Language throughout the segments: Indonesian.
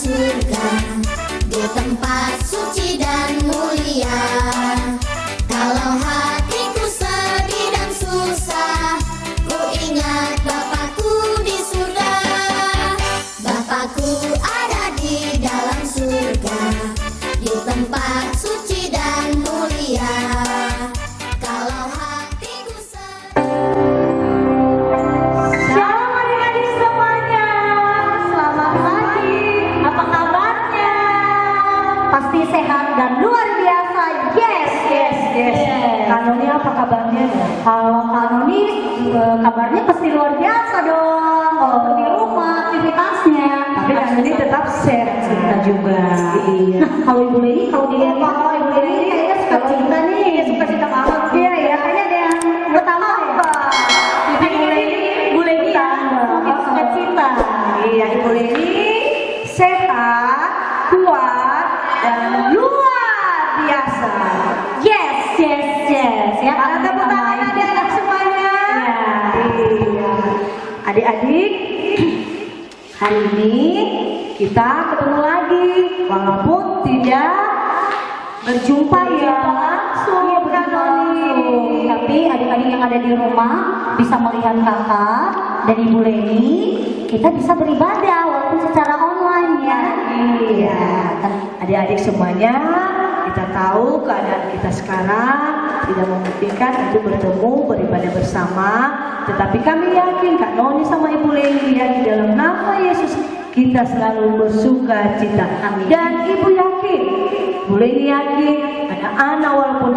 surga, di tempat suci dan mulia. Kalau hatiku sedih dan susah, ku ingat Bapakku di surga. Bapakku ada di dalam surga, di tempat suci dan mulia. Kalau hatiku sedih. Shalom adik-adik semuanya, selamat pagi. Apa kabarnya? Pasti sehat dan luar biasa. Yes. Kak Noni apa kabarnya? Kalau Kak Noni kabarnya pasti luar biasa dong. Kalau di rumah aktivitasnya. Tapi Kak Noni tetap sehat cinta juga. Iya. Nah, kalau Ibu Leni, kalau dilihat kalau Ibu Leni kayaknya suka cinta nih, suka cinta banget. Iya ya, kayaknya ada yang pertama apa? Ibu Leni ya, mungkin suka cinta. Iya, Ibu Leni sehat, kuat, dan luar biasa. Yes. Ya, Para tepuk tangan adik-adik semuanya. Iya. Adik-adik, hari ini kita ketemu lagi, walaupun tidak berjumpa ya langsung. Iya, bukan langsung. Tapi adik-adik yang ada di rumah bisa melihat kakak dan Ibu Leni. Kita bisa beribadah walaupun secara online ya. Iya, adik-adik semuanya, kita tahu keadaan kita sekarang tidak memungkinkan untuk bertemu beribadah bersama, tetapi kami yakin Kak Noni sama Ibu Leni ya, di dalam nama Yesus kita selalu bersuka cita. Amin. Dan Ibu yakin, Ibu Leni yakin ada anak walaupun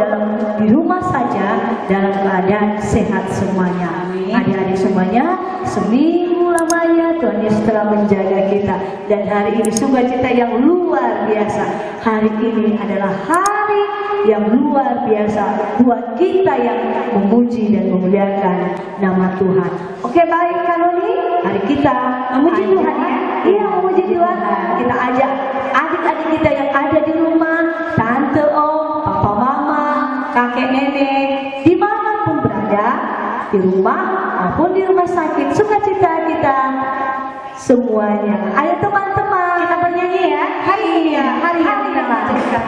di rumah saja dalam keadaan sehat semuanya. Amin. Adik-adik semuanya, seminggu lamanya Tuhan Yesus telah menjaga kita, dan hari ini sukacita yang luar biasa. Hari ini adalah hari yang luar biasa buat kita yang memuji dan memuliakan nama Tuhan. Oke, baik Kak Noni, hari kita Memuji ajak- Tuhan ya? Iya, memuji Tuhan. Kita ajak adik-adik kita yang ada di rumah, tante, om, papa, mama, kakek, nenek, dimanapun berada, di rumah maupun di rumah sakit, sukacita kita semuanya. Ayo teman-teman, Kita bernyanyi ya. hari ini ya, hari yang kita berikan.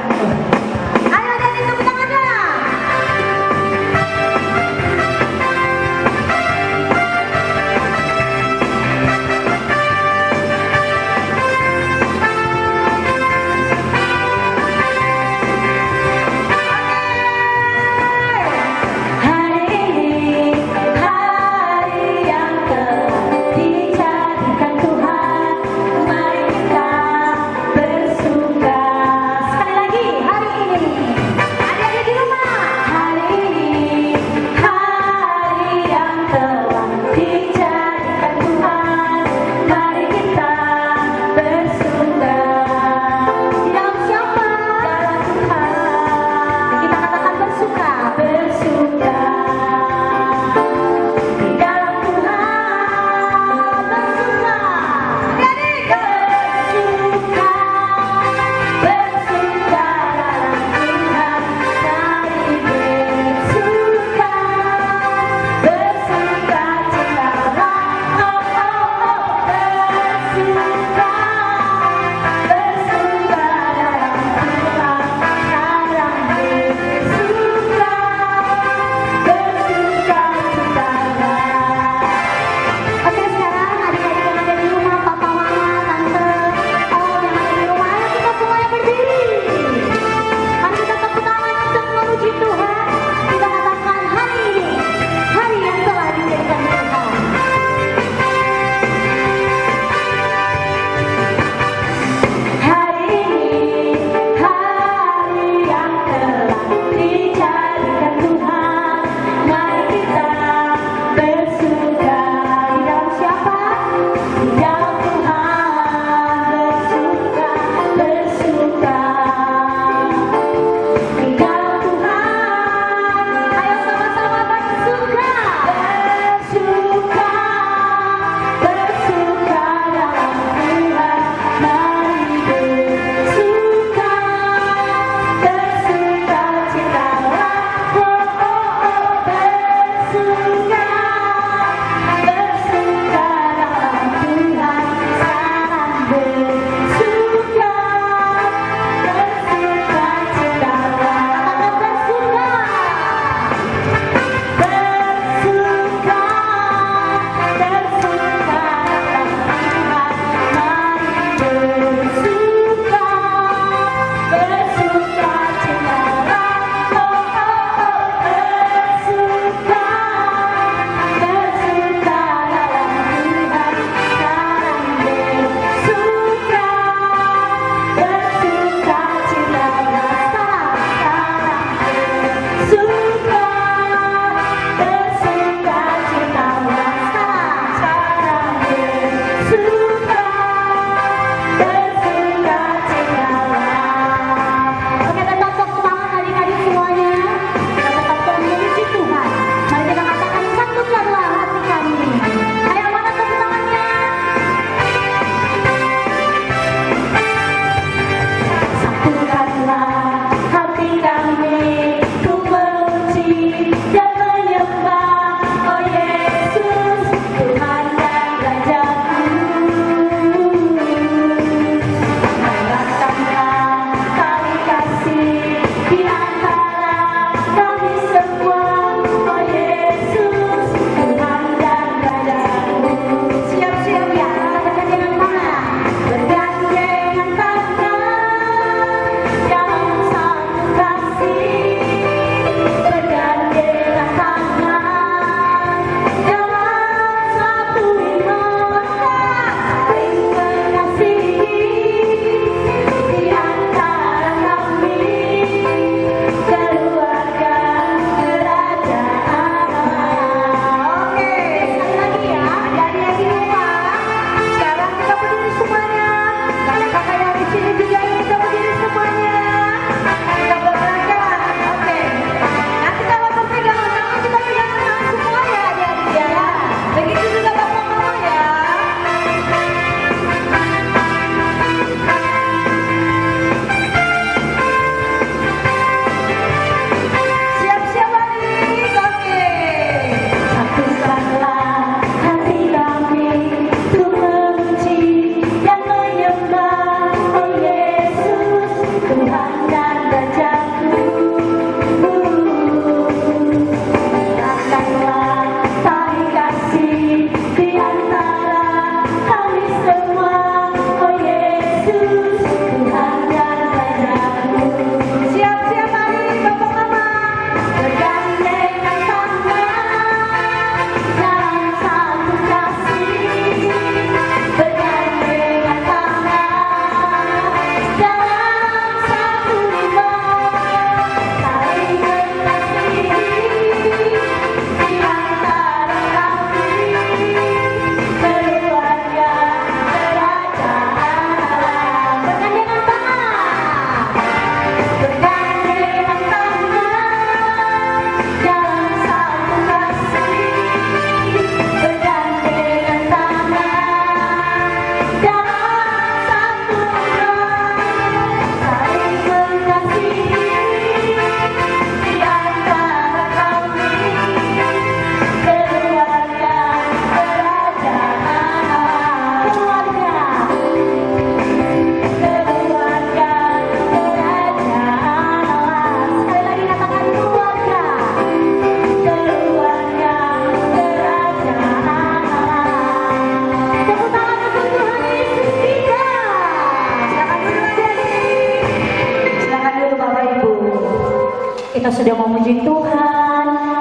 Ayo dari tepuk tangannya. Hari ini hari yang dijadikan Tuhan, mari kita bersuka. Sekali lagi hari ini.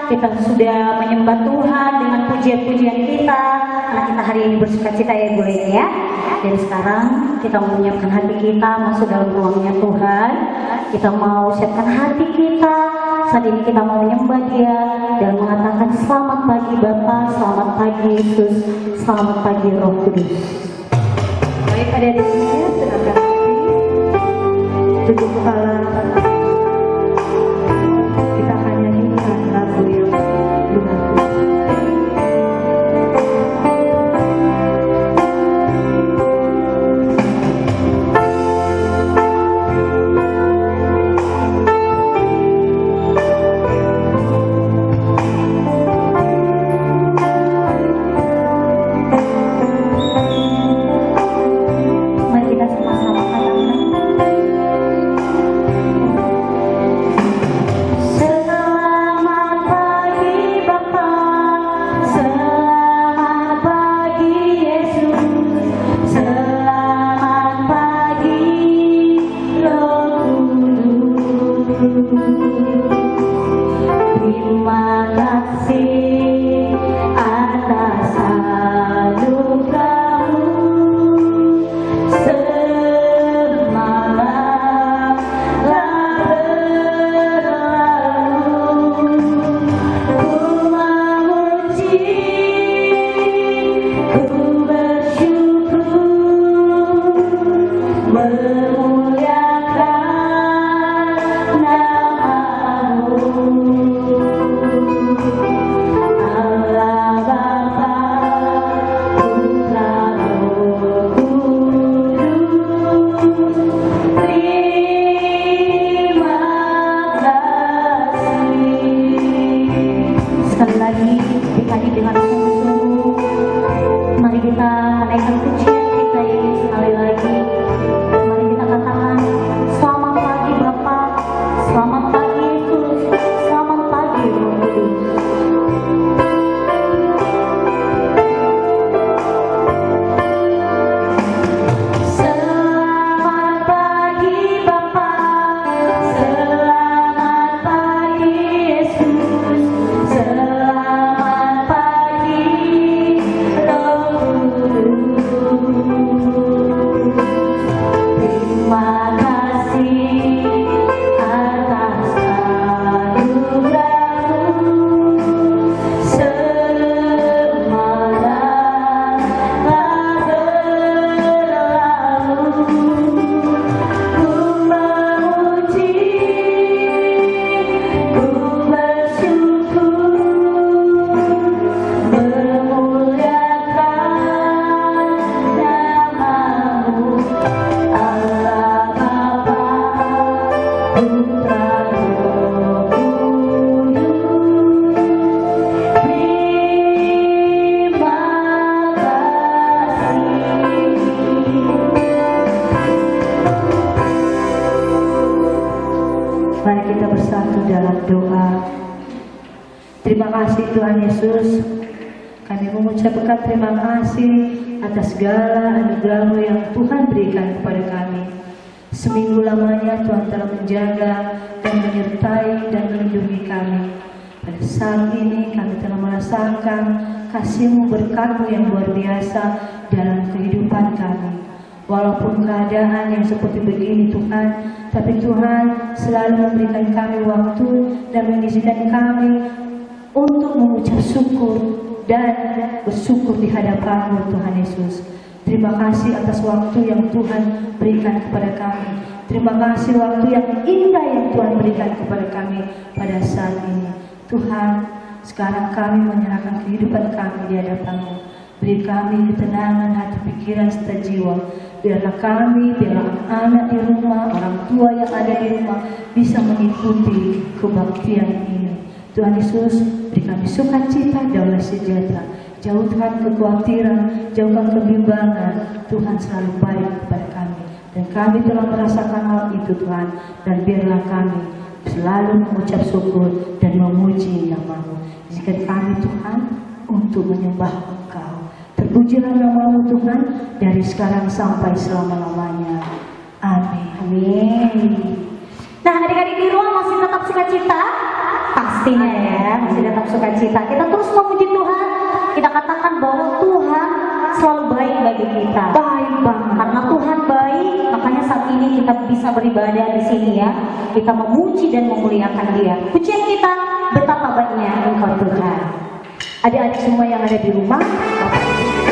kita sudah menyembah Tuhan dengan pujian-pujian kita, karena kita hari ini bersukacita ya Bu Leni ya. Jadi sekarang kita mau menyiapkan hati kita masuk dalam ruangnya Tuhan. Kita mau siapkan hati kita. Saat ini kita mau menyembah Dia dan mengatakan selamat pagi Bapa, selamat pagi Yesus, selamat pagi Roh Kudus. Baik, adik-adik semuanya, silakan tunduk kepala. Kita hanya nyanyikan lagu yang lunak. Terima kasih Tuhan Yesus. Kami mengucapkan terima kasih atas segala anugerah-Mu yang Tuhan berikan kepada kami. Seminggu lamanya Tuhan telah menjaga dan menyertai dan melindungi kami. Pada saat ini kami telah merasakan kasih-Mu, berkat-Mu yang luar biasa dalam kehidupan kami. Walaupun keadaan yang seperti begini Tuhan, tapi Tuhan selalu memberikan kami waktu dan mengizinkan kami untuk mengucap syukur dan bersyukur di hadapan-Mu Tuhan Yesus. Terima kasih atas waktu yang Tuhan berikan kepada kami. Terima kasih waktu yang indah yang Tuhan berikan kepada kami pada saat ini. Tuhan, sekarang kami menyerahkan kehidupan kami di hadapan-Mu. Beri kami ketenangan hati, pikiran, serta jiwa. Biarlah kami, biarlah anak di rumah, orang tua yang ada di rumah bisa mengikuti kebaktian ini. Tuhan Yesus, beri kami sukacita, damai sejahtera. Jauhkan kekhawatiran, jauhkan kebimbangan. Tuhan selalu baik kepada kami. Dan kami telah merasakan hal itu Tuhan. Dan biarlah kami selalu mengucap syukur dan memuji nama-Mu. Izinkan kami Tuhan untuk menyembah Engkau. Terpujilah nama-Mu Tuhan dari sekarang sampai selama-lamanya. Amin. Amin. Nah, adik-adik di rumah masih tetap sukacita? Pasti pastinya ya, masih dalam sukacita. Kita terus memuji Tuhan. Kita katakan bahwa Tuhan selalu baik bagi kita. Baik banget. Karena Tuhan baik, makanya saat ini kita bisa beribadah di sini ya. Kita memuji dan memuliakan Dia. Pujian kita, betapa baiknya Engkau Tuhan. Adik-adik semua yang ada di rumah, Bapak Ibu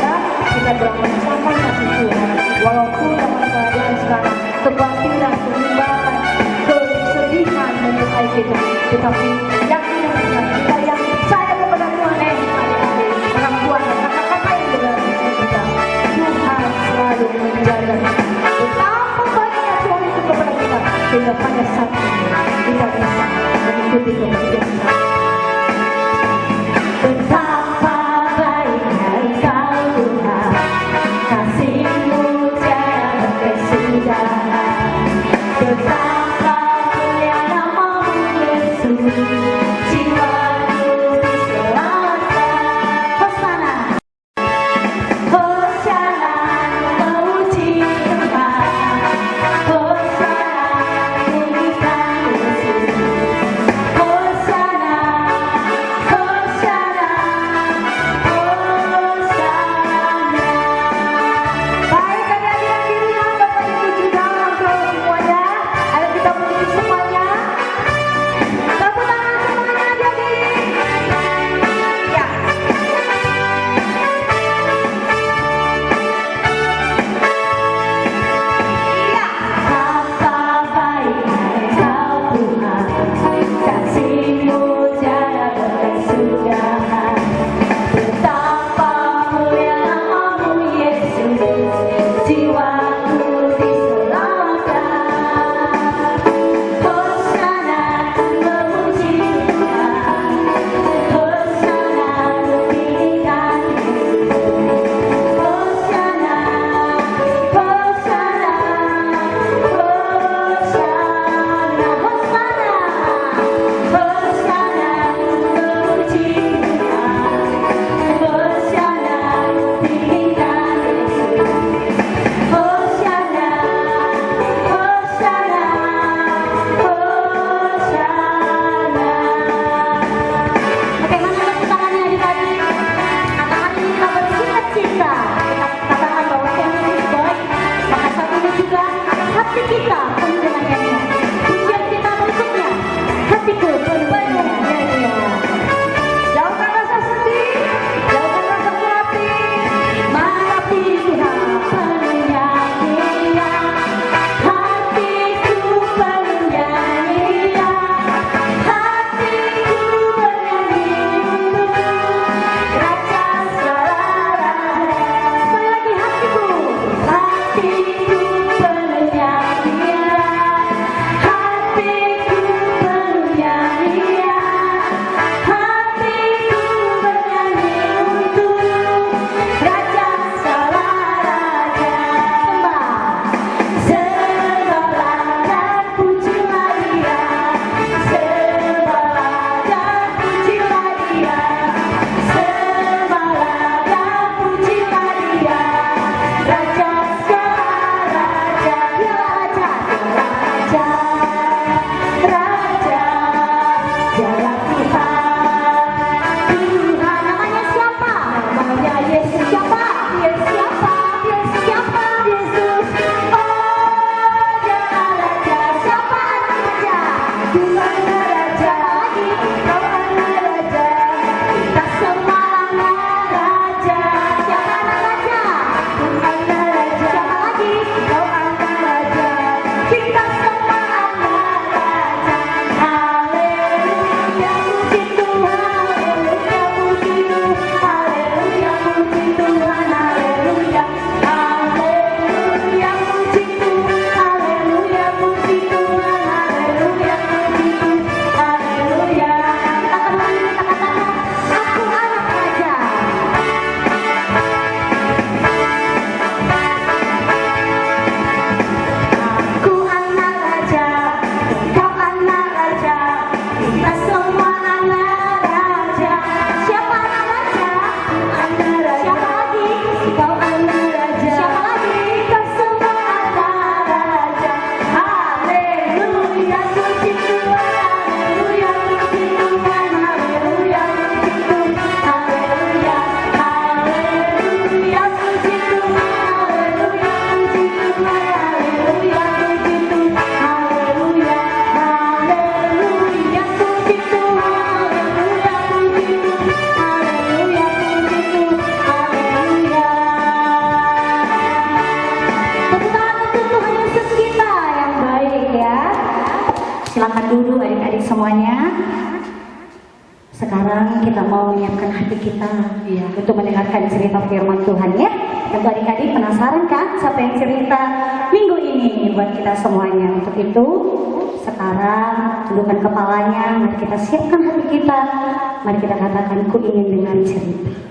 kita bersama kasih Tuhan. Walaupun dalam keadaan sekarang kebatilan, kebimbangan, kesedihan menyertai kita, tetapi yakin dan benar, kita yang percaya kepada Tuhan, adik-adik, orang tua dan kata-kata yang benar kita, Tuhan selalu menjaga kita. Betapa baiknya Tuhan itu kepada kita, sehingga pada saat ini kita bisa mengikuti kepercayaan kita. Betapa baiknya Engkau Tuhan, kasih-Mu tiada kesudahan. Betapa mulia nama-Mu Yesus. semuanya, sekarang kita mau menyiapkan hati kita untuk mendengarkan cerita firman Tuhan ya. Tentu adik-adik penasaran kan siapa yang cerita minggu ini buat kita semuanya. Untuk itu sekarang tundukkan kepalanya, mari kita siapkan hati kita, mari kita katakan ku ingin dengar cerita.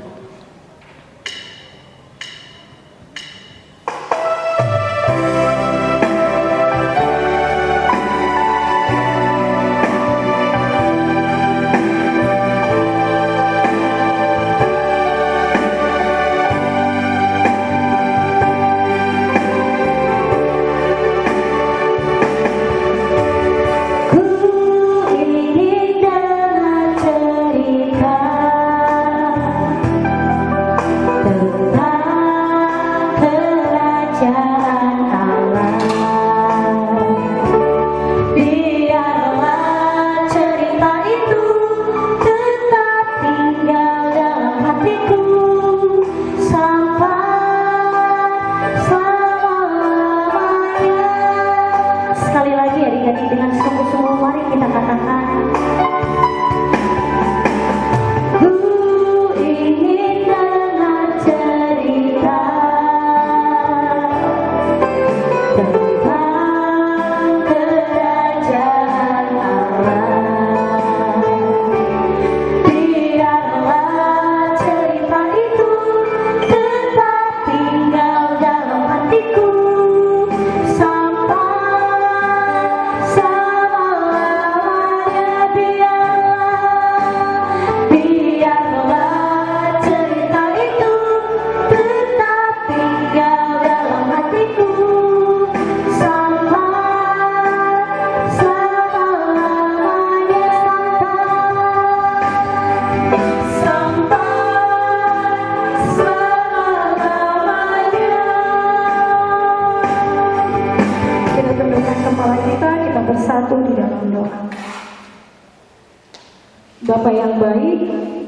Bapa yang baik,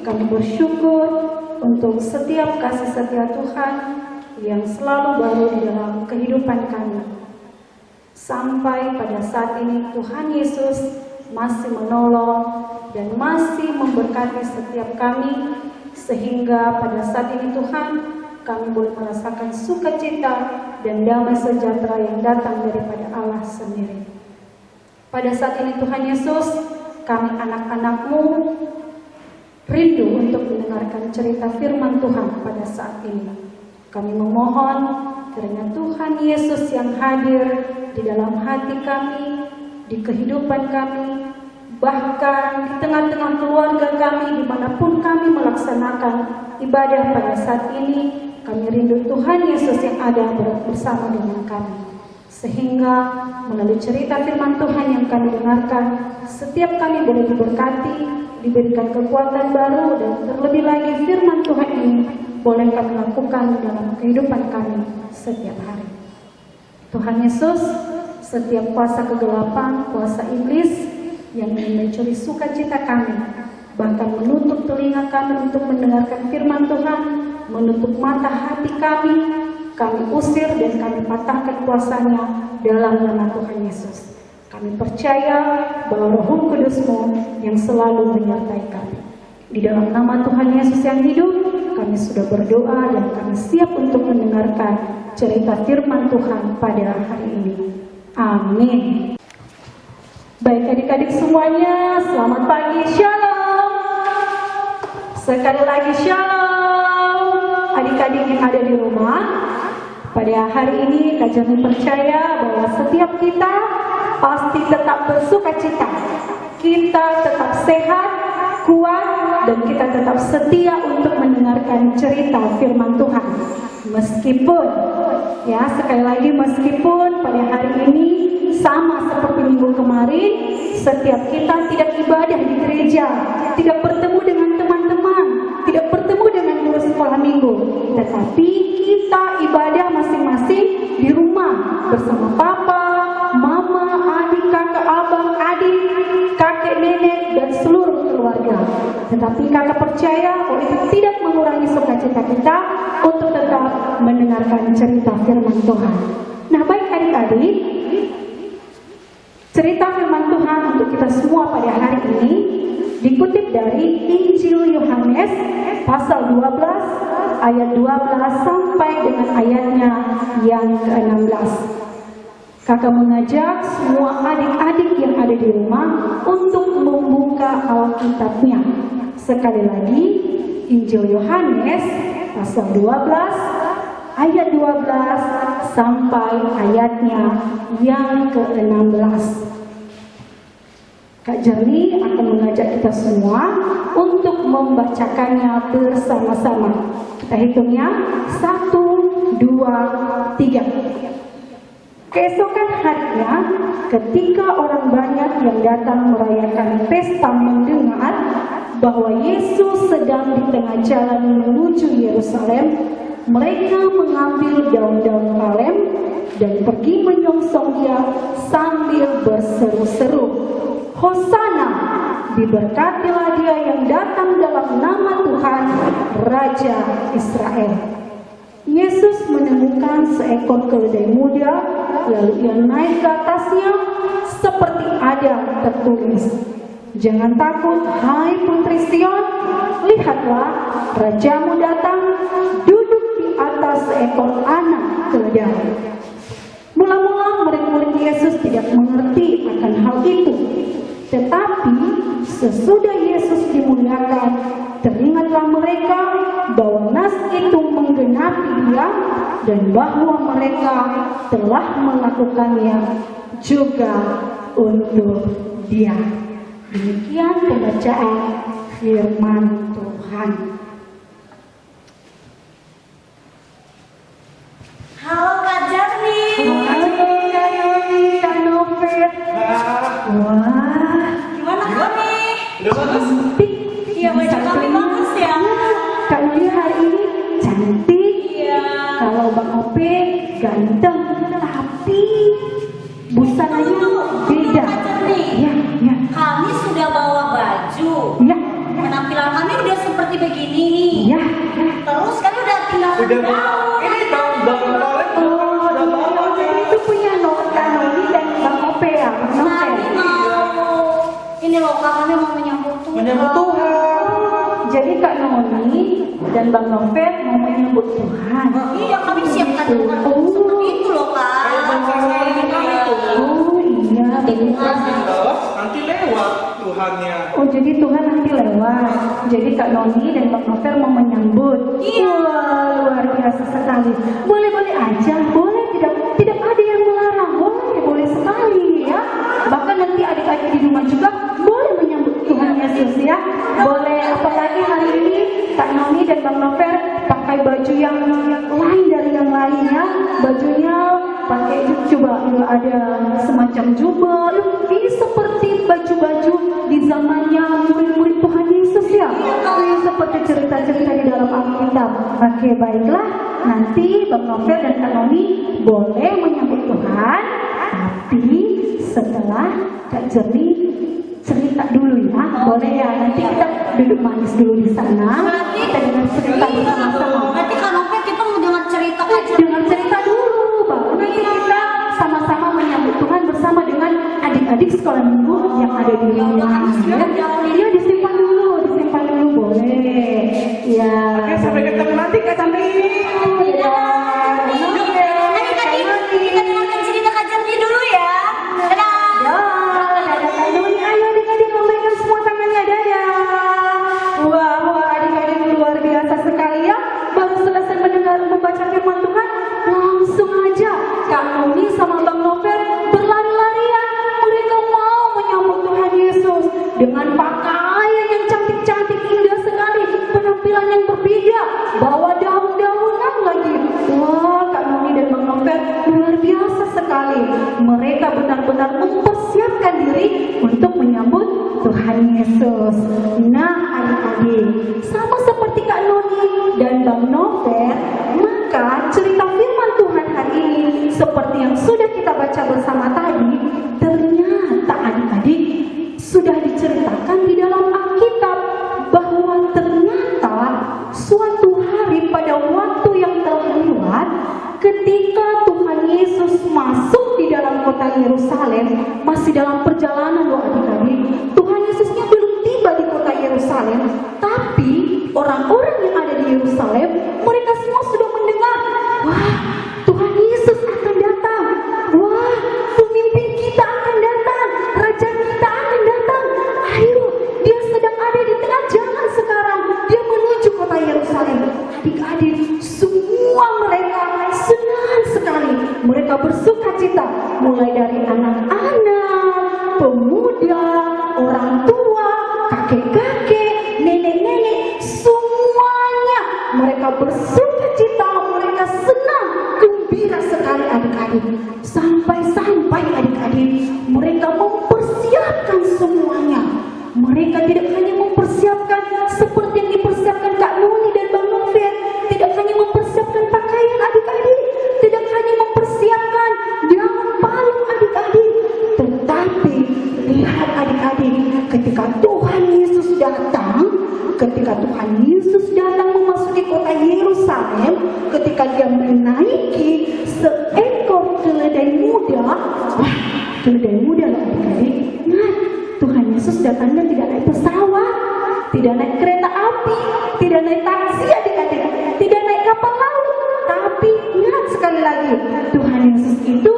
kami bersyukur untuk setiap kasih setia Tuhan yang selalu baru di dalam kehidupan kami. Sampai pada saat ini Tuhan Yesus masih menolong dan masih memberkati setiap kami, sehingga pada saat ini Tuhan kami boleh merasakan sukacita dan damai sejahtera yang datang daripada Allah sendiri. Pada saat ini Tuhan Yesus, kami anak-anak-Mu rindu untuk mendengarkan cerita firman Tuhan pada saat ini. Kami memohon kiranya Tuhan Yesus yang hadir di dalam hati kami, di kehidupan kami, bahkan di tengah-tengah keluarga kami, dimanapun kami melaksanakan ibadah pada saat ini, kami rindu Tuhan Yesus yang ada bersama dengan kami. Sehingga melalui cerita firman Tuhan yang kami dengarkan, setiap kami boleh diberkati, diberikan kekuatan baru, dan terlebih lagi firman Tuhan ini boleh kami lakukan dalam kehidupan kami setiap hari. Tuhan Yesus, setiap kuasa kegelapan, kuasa iblis yang ingin mencuri sukacita kami, bahkan menutup telinga kami untuk mendengarkan firman Tuhan, menutup mata hati kami usir dan kami patahkan kuasanya dalam nama Tuhan Yesus. Kami percaya bahwa Roh Kudus-Mu yang selalu menyertai kami. Di dalam nama Tuhan Yesus yang hidup, kami sudah berdoa dan kami siap untuk mendengarkan cerita firman Tuhan pada hari ini. Amin. Baik adik-adik semuanya, selamat pagi, shalom. Sekali lagi shalom. Adik-adik yang ada di rumah, pada hari ini Kak Jami percaya bahwa setiap kita pasti tetap bersukacita. Kita tetap sehat, kuat, dan kita tetap setia untuk mendengarkan cerita firman Tuhan. Meskipun, ya sekali lagi meskipun pada hari ini sama seperti minggu kemarin, setiap kita tidak ibadah di gereja, tidak bertemu dengan teman-teman, tidak bertemu dengan guru sekolah minggu, tetapi kita ibadah masing-masing di rumah bersama papa, mama, adik, kakak, abang, adik, kakek, nenek, dan seluruh keluarga. Tetapi kakak percaya bahwa itu tidak mengurangi sukacita kita untuk tetap mendengarkan cerita firman Tuhan. Nah, baik adik-adik, Cerita firman Tuhan untuk kita semua pada hari ini dikutip dari Injil Yohanes pasal 12 ayat 12 sampai dengan ayatnya yang ke-16. Kakak mengajak semua adik-adik yang ada di rumah untuk membuka Alkitabnya. Sekali lagi, Injil Yohanes pasal 12 ayat 12 sampai ayatnya yang ke-16. Kak Jerly akan mengajak kita semua untuk membacakannya bersama-sama. Kita hitungnya 1, 2, 3. Keesokan harinya, ketika orang banyak yang datang merayakan pesta mendengar bahwa Yesus sedang di tengah jalan menuju Yerusalem, mereka mengambil daun-daun palem dan pergi menyongsong Dia sambil berseru-seru, "Hosana, diberkatilah Dia yang datang dalam nama Tuhan, Raja Israel." Yesus menemukan seekor keledai muda, lalu Ia naik ke atasnya seperti ada tertulis, "Jangan takut, hai putri Sion, lihatlah Rajamu datang, duduk di atas seekor anak keledai." Mula-mula murid-murid Yesus tidak mengerti akan hal itu. Tetapi sesudah Yesus dimuliakan, teringatlah mereka bahwa nas itu menggenapi Dia dan bahwa mereka telah melakukannya juga untuk Dia. Demikian pembacaan firman Tuhan. Halo Kak Jerly. Kak Novel. Wah, Gimana Kak nih? Udah bagus? cantik. Iya, baju kami bagus ya. Kak Novel hari ini cantik. Iya. Kalau Bang Ope ganteng, tapi busananya beda. Kak Jerly, Ya, ya, kami sudah bawa baju. ya, Penampilan kami udah seperti begini. ya. Terus kami udah tinggal Udah bawa. daun. Ini tahun kemarin Oh, udah bawa. jadi itu punya Kak Noni dan Bang Ope ya, Bang Kami Novel. mau ini loh Kak, kami mau menyambut Tuhan. Menyambut Tuhan. Jadi Kak Noni dan Bang Novel mau menyambut Tuhan. Iya, kami siapkan dengan Oh. seperti itu loh Kak. Kayak bangsa Israel ini kan itu. Oh iya, benar. Nanti lewat Tuhannya. Oh jadi Tuhan nanti lewat. Jadi Kak Noni dan Bang Novel mau menyambut. Iya. Wah, luar biasa sekali. Boleh-boleh aja, boleh tidak ada yang melarang. Boleh sekali ya. Bahkan nanti adik-adik di rumah juga boleh menyambut Tuhan Yesus ya. Boleh, apalagi hari ini Kak Noni dan Bang Novel pakai baju yang lain dari yang lainnya. Bajunya pakai coba ada semacam jubah. Ini seperti baju-baju di zamannya murid-murid Tuhan Yesus ya. Ini seperti cerita-cerita di dalam Alkitab. Oke, baiklah. Nanti Bang Novel dan Kak Noni boleh menyambut Tuhan, tapi setelah Kak Jerly cerita dulu ya. Boleh ya. Nanti kita duduk manis dulu di sana. Kita dengar cerita bersama-sama. Nanti Kak Novel kita mau dengar cerita Kak Jerly. Dengar cerita dulu, baru nanti kita sama-sama menyambut Tuhan bersama dengan adik-adik sekolah minggu yang ada di rumah. Ya, disimpan dulu boleh. Ya. Oke, sampai ketemu nanti Kak Jerly. Kita dengarkan cerita Kak Jerly dulu ya. Dadah. Ayo adik-adik memberikan semua tangannya, dadah. Wah, adik-adik luar biasa sekali ya. Baru selesai mendengar membaca firman Tuhan, langsung aja Kak Noni sama Bang Novel berlari-larian. Mereka mau menyambut Tuhan Yesus dengan pakaian yang cantik-cantik, indah sekali, penampilan yang berbeda, bawa daun-daunan lagi. Wah, Kak Noni dan Bang Novel luar biasa sekali. Mereka benar-benar mempersiapkan diri untuk menyambut Tuhan Yesus. Nah, adik-adik, sama seperti Kak Noni dan Bang Novel, maka cerita firman Tuhan hari ini seperti yang sudah kita baca bersama tadi, ternyata adik-adik sudah diceritakan di dalam Alkitab bahwa ternyata suatu hari pada waktu yang terlewat, ketika Tuhan Yesus masuk di dalam kota Yerusalem, masih dalam perjalanan loh adik-adik. Tuhan Yesusnya belum tiba di kota Yerusalem, tapi orang-orang yang ada di Yerusalem, mereka semua sudah mendengar, wah, Tuhan Yesus akan datang. Wah, pemimpin kita akan datang, raja kita akan datang. Ayo, dia sedang ada di tengah jalan sekarang. Dia menuju kota Yerusalem. Adik-adik, semua mereka senang sekali. Mereka bersuka cita, mulai dari anak-anak, pemuda, orang tua, kakek-kakek, nenek-nenek, semuanya mereka bersuka cita, mereka senang, gembira sekali adik-adik. Sampai-sampai adik-adik, mereka mempersiapkan semuanya. Mereka tidak hanya mempersiapkan seperti yang dipersiapkan Kak Noni dan Bang Novel, tidak hanya mempersiapkan pakaian adik-adik, tidak hanya mempersiapkan daun palu adik-adik, tetapi lihat adik-adik, ketika Tuhan Yesus datang memasuki kota Yerusalem, ketika dia menaiki seekor keledai muda, wah, keledai muda loh adik-adik. Nah, Tuhan Yesus datangnya tidak naik pesawat, tidak naik kereta api, tidak naik taksi adik-adik, tidak naik kapal laut, tapi ingat sekali lagi, Tuhan Yesus itu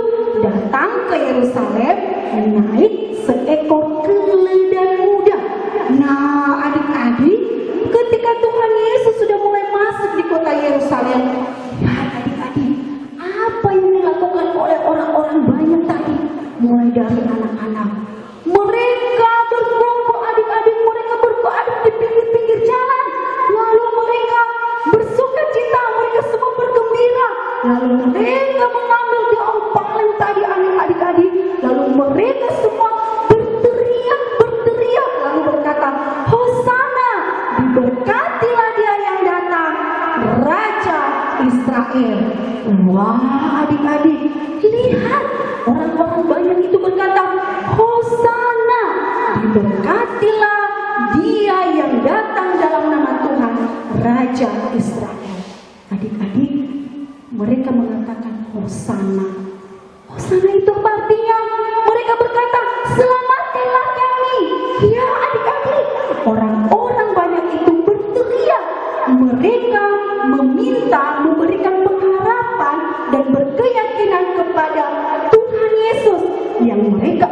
datang ke Yerusalem menaik seekor keledai muda. Nah adik-adik, ketika Tuhan Yesus sudah mulai masuk di kota Yerusalem, ya adik-adik, apa yang dilakukan oleh orang-orang banyak tadi? Mulai dari anak-anak, mereka berkelompok adik-adik, mereka berbaring di pinggir-pinggir jalan, lalu mereka bersuka cita, mereka semua bergembira, lalu mereka mengambil daun palem tadi adik-adik, lalu mereka semua berteriak, lalu berkata, Hosana, diberkatilah dia yang datang, Raja Israel. Wah adik-adik, lihat, orang-orang banyak itu berkata, Hosana, diberkatilah dia yang datang dalam nama Tuhan, Raja Israel. Adik-adik, mereka mengatakan Hosana. Hosana itu apa artinya? Mereka berkata, selamatkanlah kami. Ya adik-adik, orang-orang banyak itu berteriak. Mereka meminta, memberikan pengharapan dan berkeyakinan kepada Tuhan Yesus yang mereka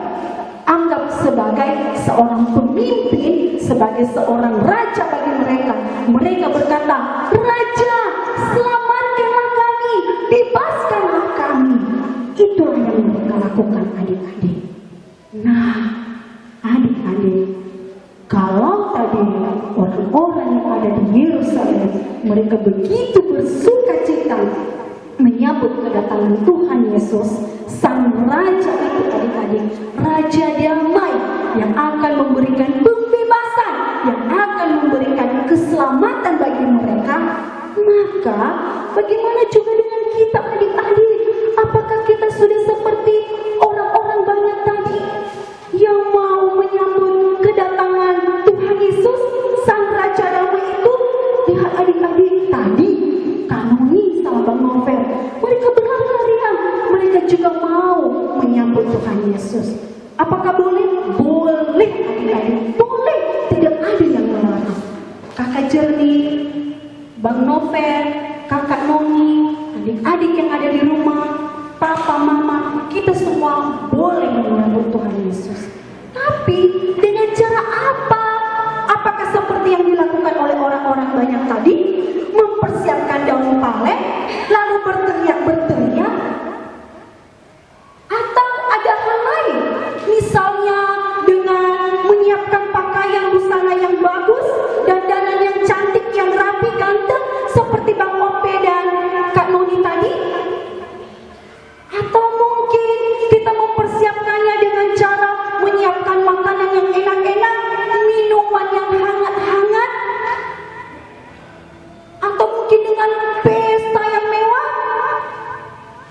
anggap sebagai seorang pemimpin, sebagai seorang raja bagi mereka. Mereka berkata, Raja, selamatkanlah kami, bebaskanlah kami. Itulah yang mereka lakukan adik-adik. Nah, adik-adik, kalau tadi orang-orang yang ada di Yerusalem, mereka begitu bersuka cita menyambut kedatangan Tuhan Yesus, Sang Raja itu adik-adik, Raja damai yang akan memberikan pembebasan, yang akan memberikan keselamatan bagi mereka. Maka bagaimana juga dengan kita adik-adik? Apakah kita sudah seperti orang-orang banyak tadi yang mau menyambut kedatangan Tuhan Yesus, Sang Raja damai itu? Lihat adik-adik, tadi Kanoni sama Bang Novel, mereka berlarian, mereka juga mau menyambut Tuhan Yesus. Apakah boleh? Boleh adik-adik, boleh, tidak ada yang melarang. Kakak Jernih, Bang Novel, Kakak Noni, adik-adik yang ada di rumah, Papa, Mama, kita semua boleh menyambut Tuhan Yesus. Tapi dengan cara apa? Apakah seperti yang dilakukan oleh orang-orang banyak tadi? Mempersiapkan daun palem, lalu berteriak-berteriak? Atau ada hal lain? Misalnya dengan menyiapkan pakaian busana yang bagus, dandanan yang cantik, yang rapi, ganteng, seperti Bang Ope dan Kak Noni tadi? Atau mungkin kita mempersiapkannya dengan cara menyiapkan makanan yang enak-enak, minuman yang hangat-hangat, atau mungkin dengan pesta yang mewah?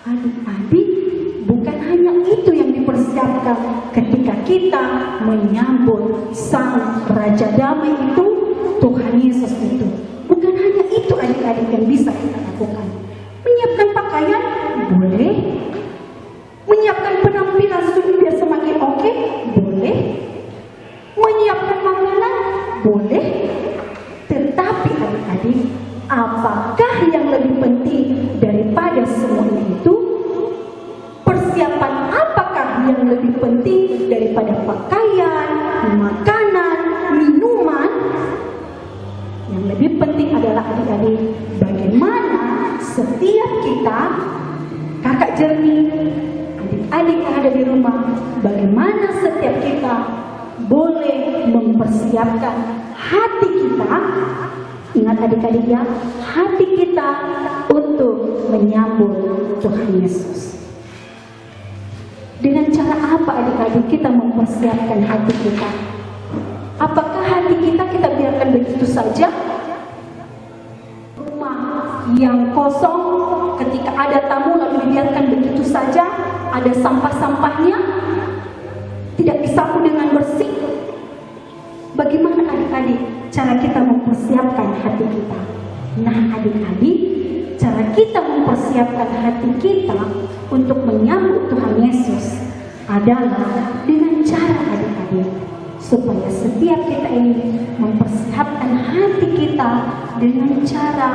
Adik-adik, bukan hanya itu yang dipersiapkan ketika kita menyambut Sang Raja Damai itu, Tuhan Yesus itu. Bukan hanya itu adik-adik yang bisa kita lakukan. Menyiapkan pakaian, boleh. Menyiapkan penampilan biar semakin oke, pakaian, makanan, minuman. Yang lebih penting adalah adik-adik, bagaimana setiap kita, kakak Jernih, adik-adik yang ada di rumah, bagaimana setiap kita boleh mempersiapkan hati kita. Ingat adik-adik ya, hati kita untuk menyambut Tuhan Yesus. Dengan cara apa adik-adik kita mempersiapkan hati kita? Apakah hati kita biarkan begitu saja? Rumah yang kosong ketika ada tamu lalu dibiarkan begitu saja, ada sampah-sampahnya, tidak disapu dengan bersih. Bagaimana adik-adik cara kita mempersiapkan hati kita? Nah adik-adik, cara kita mempersiapkan hati kita untuk menyambut Tuhan Yesus adalah dengan cara adik-adik, supaya setiap kita ini mempersiapkan hati kita dengan cara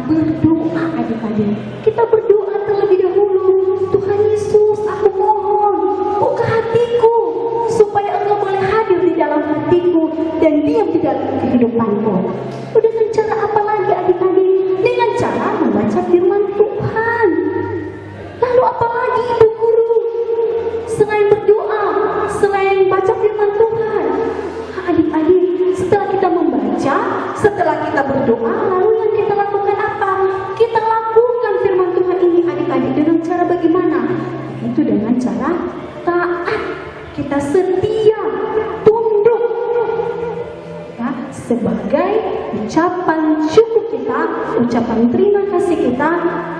berdoa adik-adik. Kita berdoa terlebih dahulu, Tuhan Yesus, aku mohon buka hatiku supaya Engkau boleh hadir di dalam hatiku dan diam di dalam kehidupanku. Dengan cara apa lagi adik-adik? Dengan cara membaca firman Tuhan. Lalu apa lagi Ibu Guru? Selain berdoa, selain baca firman Tuhan, adik-adik, setelah kita membaca, setelah kita berdoa, lalu yang kita lakukan apa? Kita lakukan firman Tuhan ini adik-adik dengan cara bagaimana? Itu dengan cara taat. Kita setia, tunduk, ya, sebagai ucapan syukur kita, ucapan terima kasih kita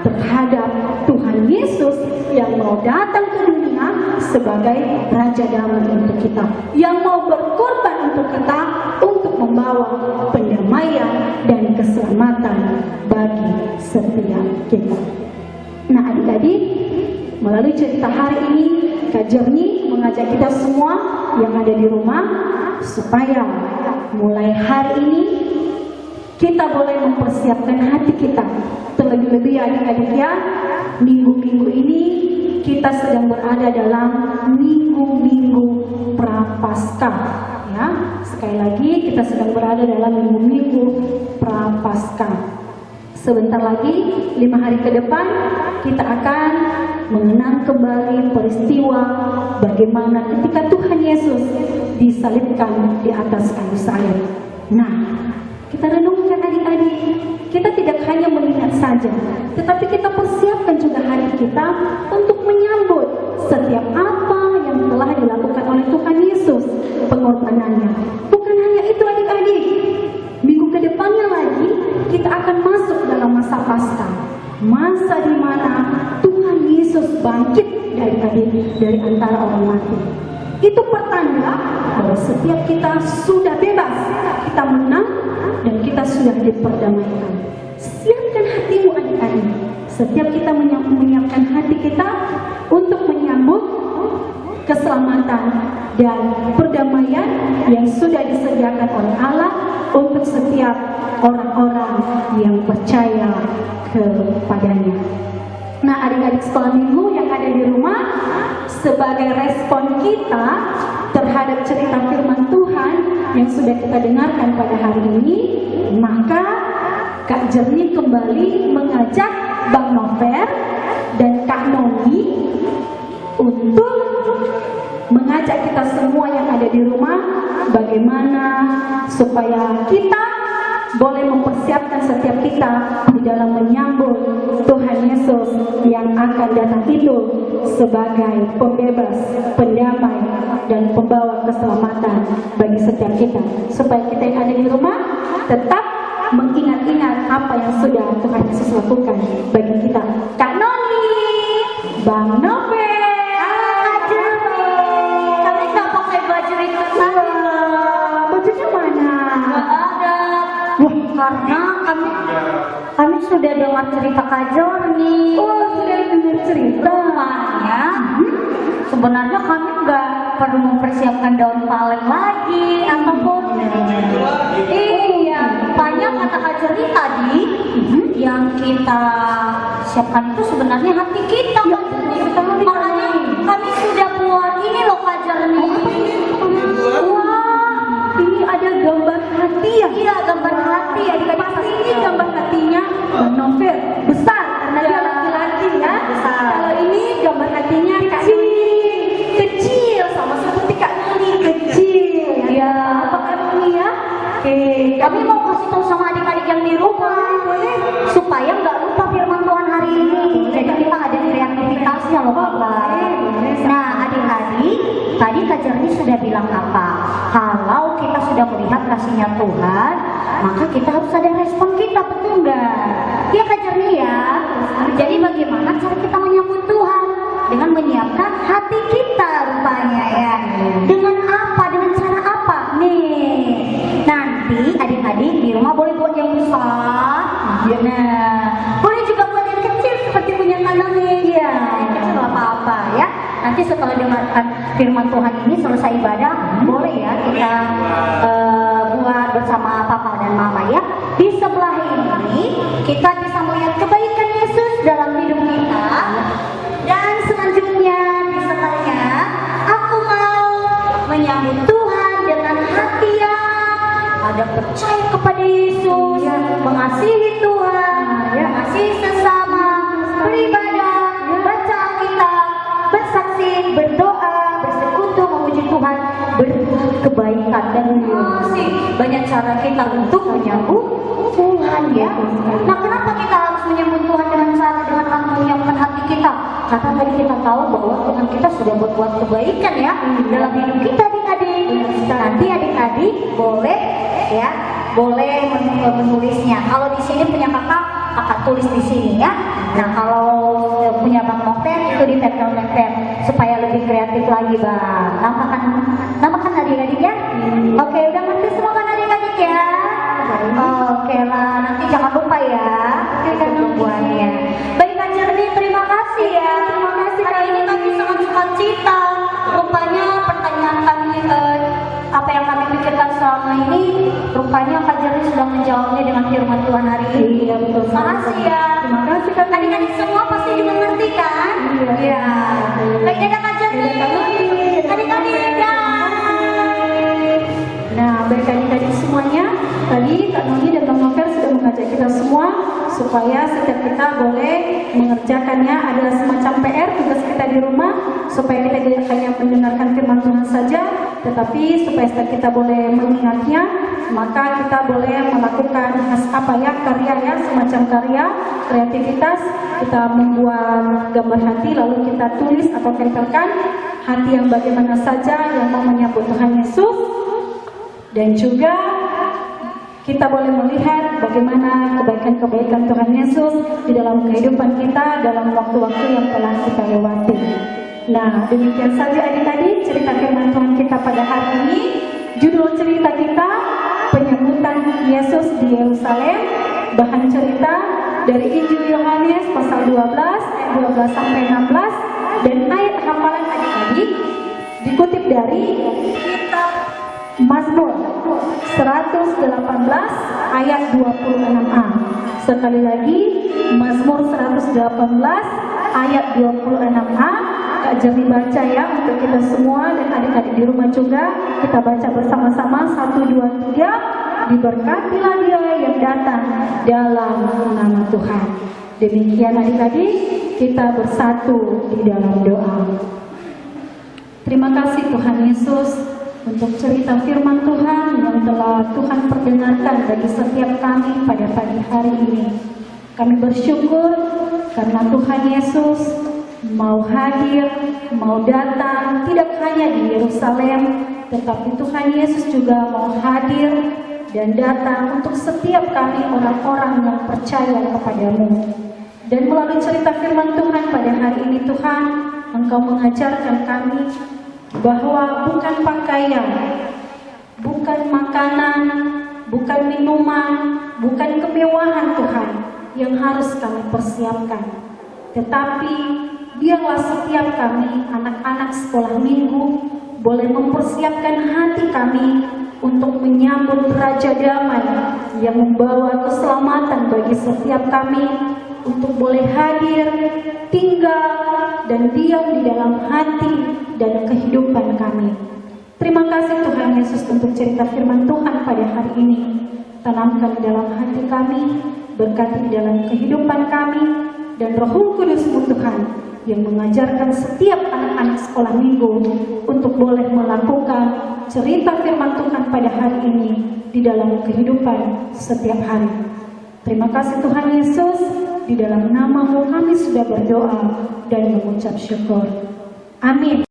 terhadap Tuhan Yesus yang mau datang ke dunia sebagai Raja Damai untuk kita, yang mau berkorban untuk kita untuk membawa pendamaian dan keselamatan bagi setiap kita. Nah adik-adik, melalui cerita hari ini, Kak Jernih mengajak kita semua yang ada di rumah supaya mulai hari ini kita boleh mempersiapkan hati kita. Terlebih-lebih adik-adik ya, minggu-minggu ini kita sedang berada dalam minggu-minggu Prapaskah. Ya, sekali lagi kita sedang berada dalam minggu-minggu Prapaskah. Sebentar lagi, 5 hari ke depan, kita akan mengenang kembali peristiwa bagaimana ketika Tuhan Yesus disalibkan di atas kayu salib. Nah, kita renungkan adik-adik, kita tidak hanya mengingat saja, tetapi kita persiapkan juga hati kita untuk menyambut setiap apa yang telah dilakukan oleh Tuhan Yesus, pengorbanannya. Bukan hanya itu adik-adik, minggu ke depannya lagi kita akan masuk dalam masa Paskah, masa di mana Tuhan Yesus bangkit dari antara orang mati. Itu pertanda bahwa setiap kita sudah bebas, kita menang dan kita sudah diperdamaikan. Siapkan hatimu adik-adik. Setiap kita menyiapkan hati kita untuk menyambut keselamatan dan perdamaian yang sudah disediakan oleh Allah untuk setiap orang-orang yang percaya kepadanya. Nah adik-adik sekolah minggu yang ada di rumah, sebagai respon kita terhadap cerita firman Tuhan yang sudah kita dengarkan pada hari ini, maka Kak Jernih kembali mengajak Bang Nover dan Kak Noni untuk mengajak kita semua yang ada di rumah bagaimana supaya kita boleh mempersiapkan setiap kita di dalam menyambut Tuhan Yesus yang akan datang itu sebagai pembebas, pendamai, dan pembawa keselamatan bagi setiap kita. Supaya kita yang ada di rumah tetap mengingat-ingat apa yang sudah Tuhan Yesus lakukan bagi kita. Kak Noni, Bang Novel, Kami nggak pakai baju itu tadi. bajunya mana? Wah, karena kami sudah dengar cerita Kak Jernih. Oh, sudah dengar cerita. Makanya sebenarnya kami nggak perlu mempersiapkan daun palem lagi ataupun iya, banyak kata Kak Jernih tadi yang kita siapkan itu sebenarnya hati kita. Makanya kami sudah buat ini loh Kak Jernih. hati ya? Iya, gambar hati ya. Pasti ini gambar hatinya Bang Novel besar karena dia laki-laki ya. Besar. Kalau ini gambar hatinya kecil, kecil sama seperti Kak Noni kecil. Iya. Apakah Noni ya? Oke, Kami mau kasih tahu sama adik-adik yang di rumah, supaya nggak lupa firman Tuhan hari ini. Jadi kita ada kreativitasnya loh Bapak. Nah adik-adik, tadi Kak Jerni sudah bilang apa? Kalau kita sudah melihat kasihnya Tuhan, maka kita harus ada respon kita, betul nggak? Iya Kak Jerni ya. Jadi bagaimana cara kita menyambut Tuhan? Dengan menyiapkan hati kita rupanya ya. Dengan apa? Dengan cara apa? Nih, nanti adik-adik di rumah boleh buat yang besar. Nah, boleh juga buat yang kecil seperti punya Kak nih. Ya, yang kecil nggak apa-apa ya. Nanti setelah dengarkan firman Tuhan ini selesai ibadah, boleh ya kita buat bersama Papa dan Mama ya. Di sebelah ini kita bisa melihat kebaikan Yesus dalam hidup kita. Dan selanjutnya di sebelahnya aku mau menyambut Tuhan dengan hati yang ada percaya kepada Yesus, mengasihi Tuhan, mengasihi sesama, beribadah, baca Alkitab, bersaksi, berdoa, bersekutu, memuji Tuhan, berbuat kebaikan dan masih banyak cara kita untuk menyambut Tuhan ya. Nah kenapa kita harus menyambut Tuhan dengan cara dengan menyiapkan hati kita? Karena tadi kita tahu bahwa Tuhan kita sudah berbuat kebaikan ya dalam hidup kita adik-adik. Nanti adik-adik boleh ya, boleh menulisnya. Kalau di sini punya kakak tulis di sini ya. Nah kalau punya Bang Novel itu di tempel supaya lebih kreatif lagi Bang. Namakan adik-adik ya. Oke, udah ngerti semua kan adik-adik ya? Oke lah, nanti jangan lupa ya buahnya. Baik Kak Jerni, terima kasih ya. Terima kasih. Hari ini kami sangat sukacita. Rupanya pertanyaan kami apa yang kami pikirkan selama ini, rupanya Kak Jerni sudah menjawabnya dengan firman Tuhan hari ini. Iya betul. Terima kasih ya. Terima kasih Kak. Adik-adik semua pasti juga ngerti kan? Iya. Baik, dadah Kak Jerni. Adik-adik dadah. Nah, baik adik-adik semuanya, tadi Kak Noni dan Bang Novel sudah mengajak kita semua supaya setiap kita boleh mengerjakannya, adalah semacam PR tugas kita di rumah, supaya kita tidak hanya mendengarkan firman Tuhan saja, tetapi supaya setiap kita boleh mengingatnya, maka kita boleh melakukan karya ya, semacam karya, kreativitas, kita membuat gambar hati lalu kita tulis atau tempelkan hati yang bagaimana saja yang mau menyambut Tuhan Yesus. Dan juga kita boleh melihat bagaimana kebaikan-kebaikan Tuhan Yesus di dalam kehidupan kita dalam waktu-waktu yang telah kita lewati. Nah, demikian saja adik-adik cerita firman Tuhan kita pada hari ini. Judul cerita kita, penyambutan Yesus di Yerusalem. Bahan cerita dari Injil Yohanes pasal 12 ayat 12 sampai 16, dan ayat hafalan adik-adik dikutip dari kitab Mazmur 118 ayat 26a. Sekali lagi, Mazmur 118 ayat 26a. Kak Jerni baca ya untuk kita semua dan adik-adik di rumah juga. Kita baca bersama-sama 1, 2, 3. Diberkatilah dia yang datang dalam nama Tuhan. Demikian adik-adik, kita bersatu di dalam doa. Terima kasih Tuhan Yesus untuk cerita firman Tuhan yang telah Tuhan perdengarkan bagi setiap kami pada pagi hari ini. Kami bersyukur karena Tuhan Yesus mau hadir, mau datang, tidak hanya di Yerusalem, tetapi Tuhan Yesus juga mau hadir dan datang untuk setiap kami orang-orang yang percaya kepadamu. Dan melalui cerita firman Tuhan pada hari ini Tuhan, Engkau mengajarkan kami bahwa bukan pakaian, bukan makanan, bukan minuman, bukan kemewahan Tuhan yang harus kami persiapkan, tetapi biarlah setiap kami anak-anak sekolah minggu boleh mempersiapkan hati kami untuk menyambut Raja Damai yang membawa keselamatan bagi setiap kami, untuk boleh hadir, tinggal, dan diam di dalam hati dan kehidupan kami. Terima kasih Tuhan Yesus untuk cerita firman Tuhan pada hari ini. Tanamkan di dalam hati kami, berkati di dalam kehidupan kami, dan Roh Kudus-Mu Tuhan yang mengajarkan setiap anak-anak sekolah minggu untuk boleh melakukan cerita firman Tuhan pada hari ini di dalam kehidupan setiap hari. Terima kasih Tuhan Yesus, di dalam nama-Mu kami sudah berdoa dan mengucap syukur. Amin.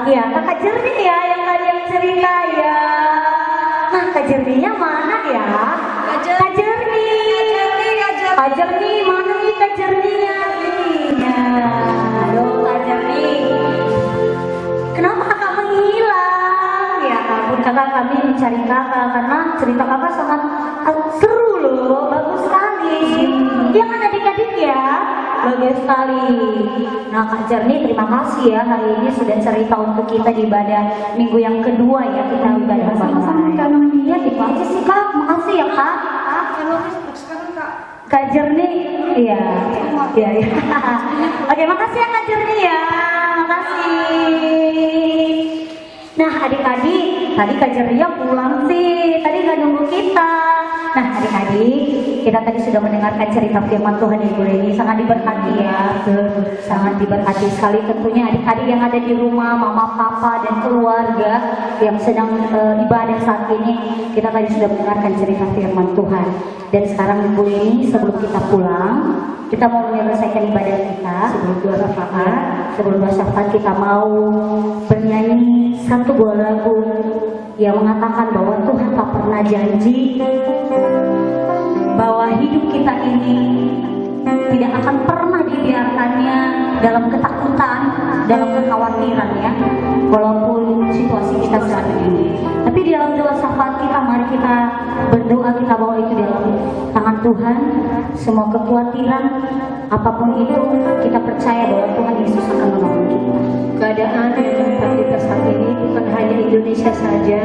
Ya, Kakak Jernih ya yang tadi yang cerita ya. Nah, Kak Jernihnya mana ya? Kak Jernih. Kak Jernih, mana nih Kak Jernihnya? Iya. Aduh, Kak Jernih. Kenapa kakak menghilang? Ya ampun, kakak kami mencari kakak karena cerita kakak sangat seru loh, bagus sekali. Dia kan adik-adik ya. Bagus sekali. Nah Kak Jernih, terima kasih ya hari ini sudah cerita untuk kita di ibadah minggu yang kedua ya, kita ibadah sama-sama. Kanonnya itu aja sih Kak, makasih ya Kak. Kak Jernih, iya. Oke, makasih ya Kak Jernih ya, makasih. Nah adik-adik, tadi Kak Jernihnya pulang sih, tadi nggak nunggu kita. Nah adik-adik, kita tadi sudah mendengarkan cerita firman Tuhan Ibu Leni, sangat diberkati ya, sangat diberkati sekali tentunya adik-adik yang ada di rumah, mama, papa, dan keluarga yang sedang ibadah saat ini. Kita tadi sudah mendengarkan cerita firman Tuhan. Dan sekarang Ibu Leni, sebelum kita pulang, kita mau menyelesaikan ibadah kita. Sebelum dua syafaat kita mau bernyanyi satu buah lagu yang mengatakan bahwa Tuhan tak pernah janji bahwa hidup kita ini tidak akan pernah dibiarkannya dalam ketakutan, dalam kekhawatiran ya, walaupun situasi kita saat ini. Tapi di dalam doa syafaat kita, mari kita berdoa, kita bawa itu dalam tangan Tuhan. Semua kekhawatiran apapun itu, kita percaya bahwa Tuhan Yesus akan menolong kita. Keadaan di tempat kita saat ini bukan hanya Indonesia saja,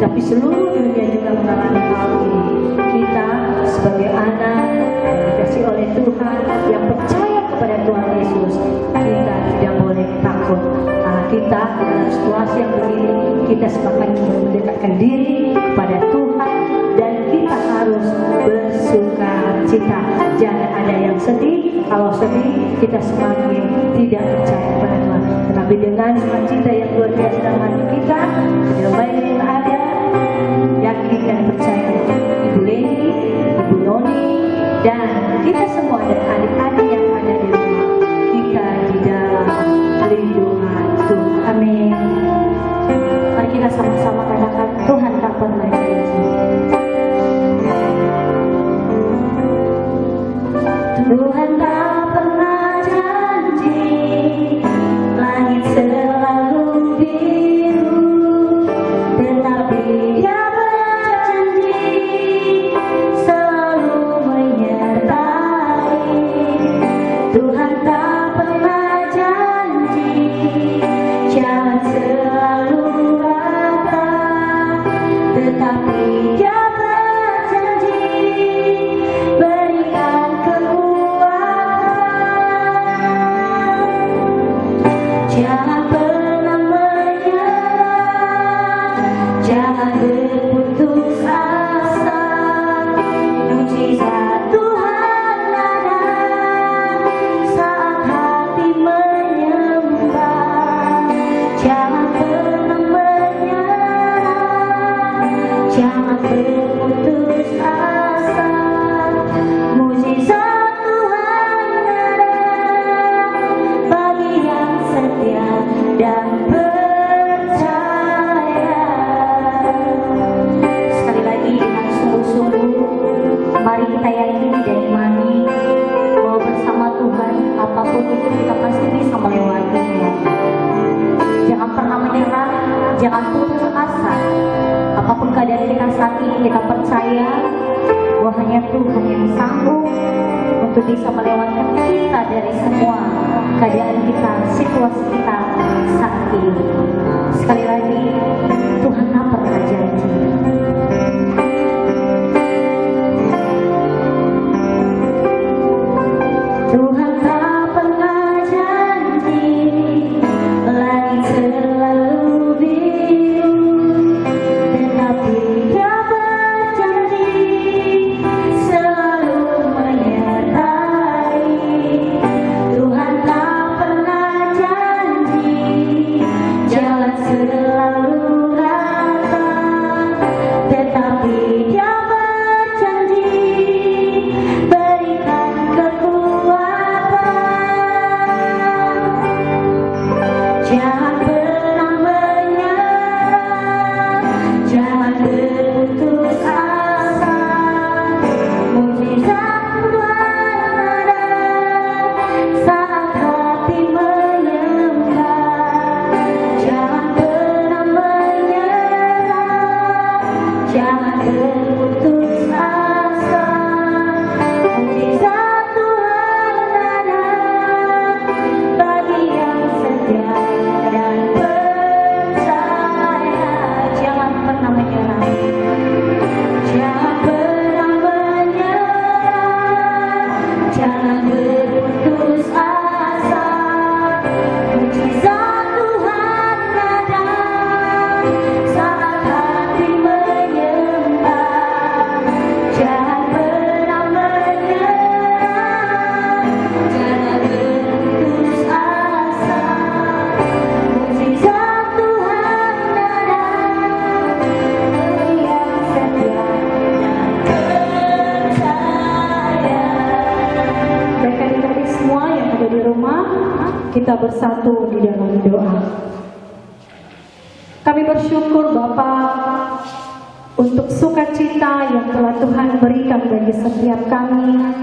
tapi seluruh dunia juga mengalami hal ini. Kita sebagai anak yang dikasih oleh Tuhan, yang percaya kepada Tuhan Yesus, kita tidak boleh takut. Karena kita dalam situasi yang begini, kita semakin mendekatkan diri kepada Tuhan dan kita harus bersuka cita. Jangan ada yang sedih. Kalau sedih, kita semakin tidak percaya kepada Tuhan. Tetapi dengan sukacita yang luar biasa dalam hati kita, kedamaian yang ada, yakin dan percaya Ibu Leni, Ibu Noni, dan kita semua dan adik-adik yang ada di rumah, kita di dalam lindungan Tuhan. Amin. Mari kita sama-sama katakan, Tuhan tak pernah janji. Tuhan tak pernah janji, langit selalu biru, tetapi Dia berjanji selalu menyertai. Tuhan tak pernah janji, jangan selalu kata, tetapi Dia berjanji jangan putus asa. Apapun keadaan kita saat ini, kita percaya bahwa hanya Tuhan yang sanggup untuk bisa melewatkan kita dari semua keadaan kita, situasi kita saat ini. Sekali lagi, Tuhan tak pernah janji. Tuhan tak pernah janji, langit selalu biru, tetapi Dia berjanji selalu menyertai. Tuhan tak pernah janji, jalan selalu rata, tetapi Dia berjanji berikan kekuatan. Jangan pernah menyerah, jangan berputus asa. Mujizat Tuhan ada saat hati menyembah. Jangan pernah menyerah, jangan berputus asa. Mujizat Tuhan ada bagi yang setia dan percaya. Jangan pernah menyerah, jangan pernah menyerah, jangan berputus asa. Mujizat Tuhan ada saat hati menyembah. Jangan pernah menyerah, jangan berputus asa. Mujizat Tuhan ada bagi yang setia dan percaya. Baik adik-adik semua yang ada di rumah, kita bersatu di dalam doa. Kami bersyukur Bapa untuk sukacita yang telah Tuhan berikan bagi setiap kami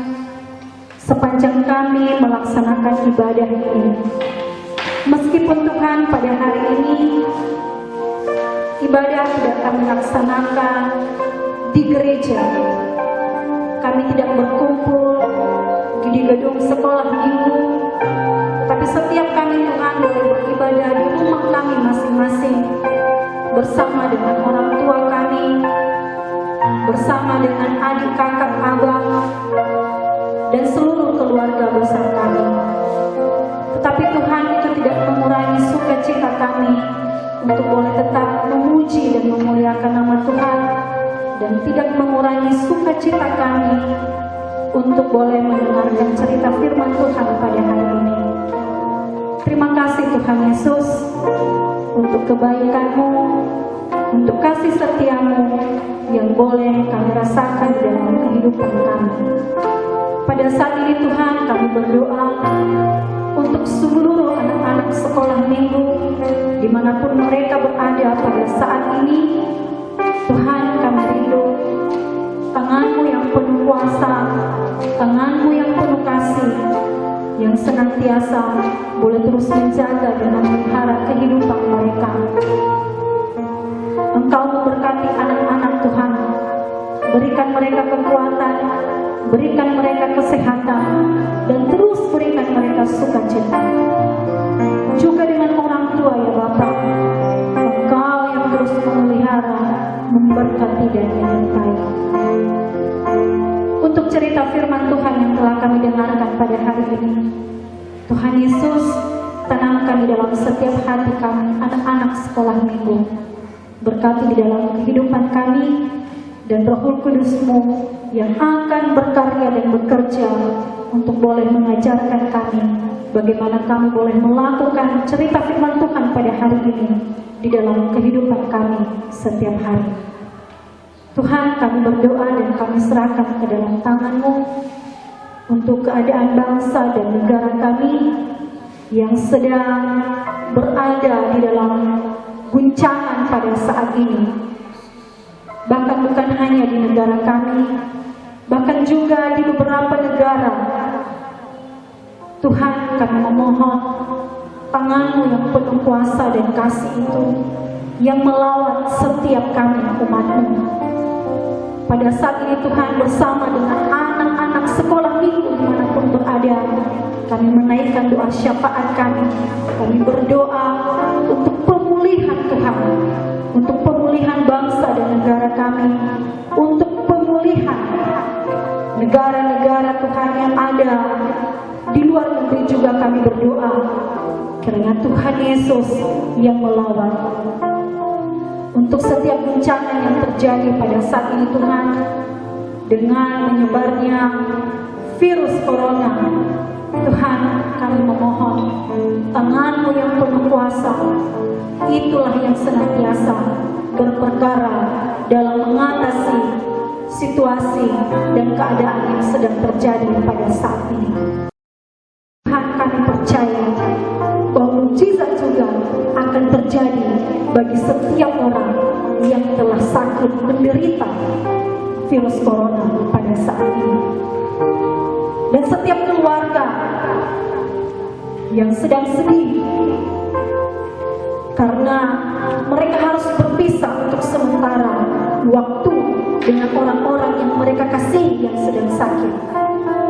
sepanjang kami melaksanakan ibadah ini. Meskipun Tuhan pada hari ini ibadah tidak kami laksanakan di gereja, kami tidak berkumpul di gedung sekolah minggu, tapi setiap kami Tuhan boleh beribadah di rumah kami masing-masing, bersama dengan orang tua kami, bersama dengan adik kakak abang, dan seluruh keluarga besar kami. Tetapi Tuhan itu tidak mengurangi sukacita kami untuk boleh tetap memuji dan memuliakan nama Tuhan, dan tidak mengurangi sukacita kami untuk boleh mendengarkan cerita firman Tuhan pada hari ini. Terima kasih Tuhan Yesus untuk kebaikan-Mu, untuk kasih setia-Mu yang boleh kami rasakan dalam kehidupan kami. Pada saat ini Tuhan kami berdoa untuk seluruh anak-anak sekolah minggu dimanapun mereka berada pada saat ini. Tuhan kami rindu tangan-Mu yang penuh kuasa, tangan-Mu yang penuh kasih, yang senantiasa boleh terus menjaga dan memelihara kehidupan mereka. Engkau memberkati anak-anak Tuhan, berikan mereka kekuatan, berikan mereka kesehatan, dan terus berikan mereka sukacita. Juga dengan orang tua ya Bapak, Engkau yang terus memelihara, memberkati dan menyertai. Untuk cerita firman Tuhan yang telah kami dengarkan pada hari ini, Tuhan Yesus tanamkan di dalam setiap hati kami anak-anak sekolah minggu. Berkati di dalam kehidupan kami, dan Roh Kudus-Mu yang akan berkarya dan bekerja untuk boleh mengajarkan kami bagaimana kami boleh melakukan cerita firman Tuhan pada hari ini di dalam kehidupan kami setiap hari. Tuhan, kami berdoa dan kami serahkan ke dalam tangan-Mu untuk keadaan bangsa dan negara kami yang sedang berada di dalam guncangan pada saat ini. Bahkan bukan hanya di negara kami, bahkan juga di beberapa negara. Tuhan, kami memohon tangan-Mu yang penuh kuasa dan kasih itu yang melawan setiap kami umat-Mu. Pada saat ini Tuhan, bersama dengan anak-anak sekolah minggu dimanapun berada, kami menaikkan doa syafaat kami. Kami berdoa untuk pemulihan Tuhan, untuk pemulihan bangsa dan negara kami, untuk pemulihan negara-negara Tuhan yang ada di luar negeri juga kami berdoa. Kiranya Tuhan Yesus yang melawan untuk setiap bencana yang terjadi pada saat ini Tuhan, dengan menyebarnya virus corona. Tuhan, kami memohon tangan-Mu yang penuh kuasa, itulah yang senantiasa berperkara dalam mengatasi situasi dan keadaan yang sedang terjadi pada saat ini. Tuhan, kami percaya bahwa mukjizat juga akan terjadi bagi setiap orang yang telah sakit menderita virus corona pada saat ini. Dan setiap keluarga yang sedang sedih karena mereka harus berpisah untuk sementara waktu dengan orang-orang yang mereka kasihi yang sedang sakit,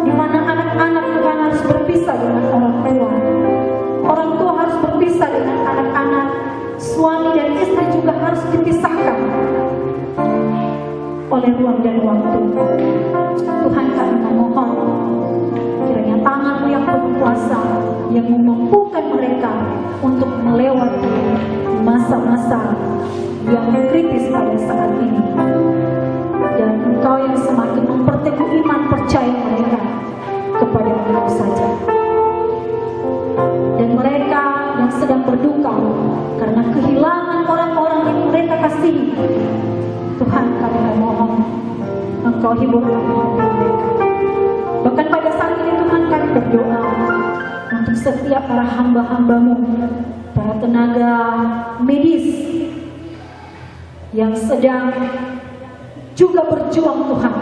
di mana anak-anak Tuhan harus berpisah dengan orang tua, orang tua harus berpisah dengan anak-anak, suami dan istri juga harus dipisahkan oleh ruang dan waktu. Tuhan, kami memohon kiranya tangan-Mu yang penuh kuasa yang memampukan mereka untuk melewati masa-masa yang kritis pada saat ini, dan Engkau yang semakin memperteguh iman percaya mereka kepada Engkau saja. Dan mereka yang sedang berduka karena kehilangan orang-orang yang mereka kasihi, Tuhan, kami memohon Engkau hiburkan hati mereka. Bahkan pada saat ini Tuhan, kami berdoa untuk setiap para hamba-hamba-Mu, para tenaga medis yang sedang juga berjuang Tuhan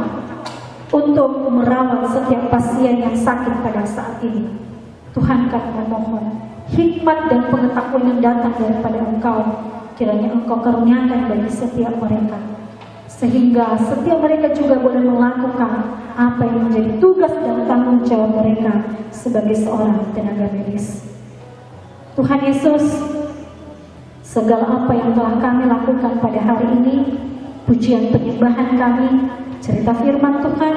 untuk merawat setiap pasien yang sakit pada saat ini. Tuhan, kami memohon hikmat dan pengetahuan yang datang daripada Engkau, kiranya Engkau karuniakan bagi setiap mereka, sehingga setiap mereka juga boleh melakukan apa yang menjadi tugas dan tanggung jawab mereka sebagai seorang tenaga medis. Tuhan Yesus, segala apa yang telah kami lakukan pada hari ini, pujian penyembahan kami, cerita firman Tuhan,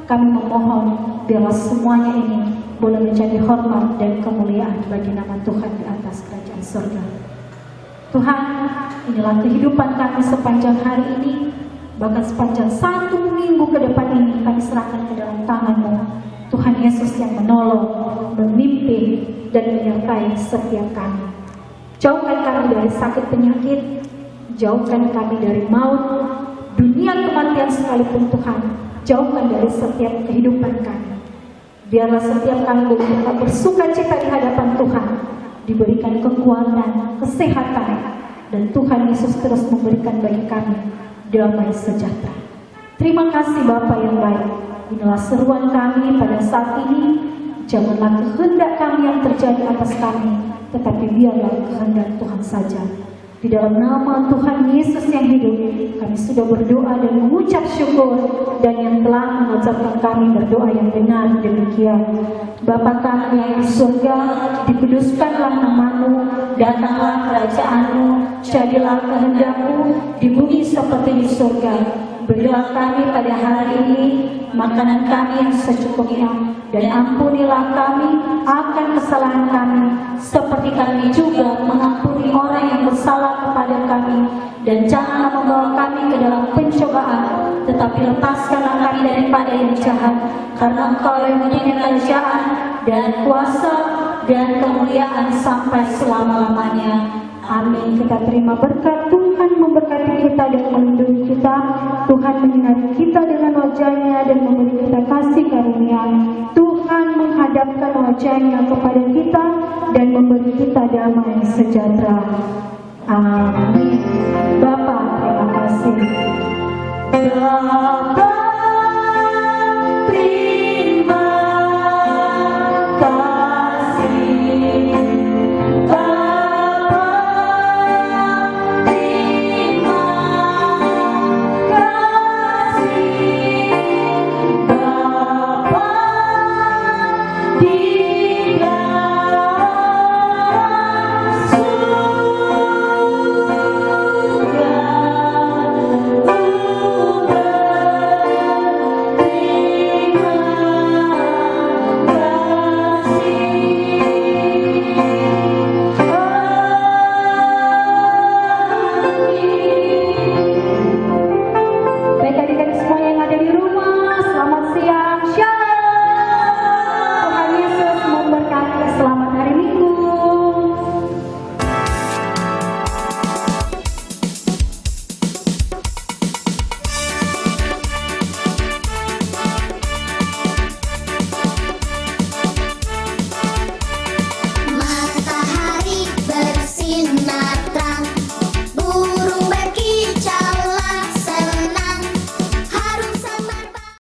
kami memohon biarlah semuanya ini boleh menjadi hormat dan kemuliaan bagi nama Tuhan di atas kerajaan surga. Tuhan, inilah kehidupan kami sepanjang hari ini, bahkan sepanjang 1 minggu ke depan ini kami serahkan ke dalam tangan-Mu. Tuhan Yesus yang menolong, memimpin, dan menyertai setiap kami. Jauhkan kami dari sakit penyakit, jauhkan kami dari maut, dunia kematian sekalipun Tuhan, jauhkan dari setiap kehidupan kami. Biarlah setiap kami boleh tetap bersuka cita di hadapan Tuhan, diberikan kekuatan, kesehatan, dan Tuhan Yesus terus memberikan bagi kami damai sejahtera. Terima kasih Bapa yang baik. Inilah seruan kami pada saat ini. Janganlah kehendak kami yang terjadi atas kami, tetapi biarlah kehendak Tuhan saja. Di dalam nama Tuhan Yesus yang hidup, kami sudah berdoa dan mengucap syukur, dan yang telah mengajarkan kami berdoa yang benar demikian. Bapa kami yang di surga, dikuduskanlah nama-Mu, datanglah kerajaan-Mu, jadilah kehendak-Mu di bumi seperti di surga. Berilah kami pada hari ini makanan kami yang secukupnya, dan ampunilah kami akan kesalahan kami, seperti kami juga mengampuni orang yang bersalah kepada kami. Dan janganlah membawa kami ke dalam pencobaan, tetapi lepaskanlah kami daripada yang jahat, karena Engkau yang mempunyai kerajaan dan kuasa dan kemuliaan sampai selama-lamanya. Amin. Kita terima berkat Tuhan, memberkati kita dan melindungi kita. Tuhan menyinari kita dengan wajah-Nya dan memberi kita kasih karunia. Tuhan menghadapkan wajah-Nya kepada kita dan memberi kita damai sejahtera. Amin. Bapa, terima kasih.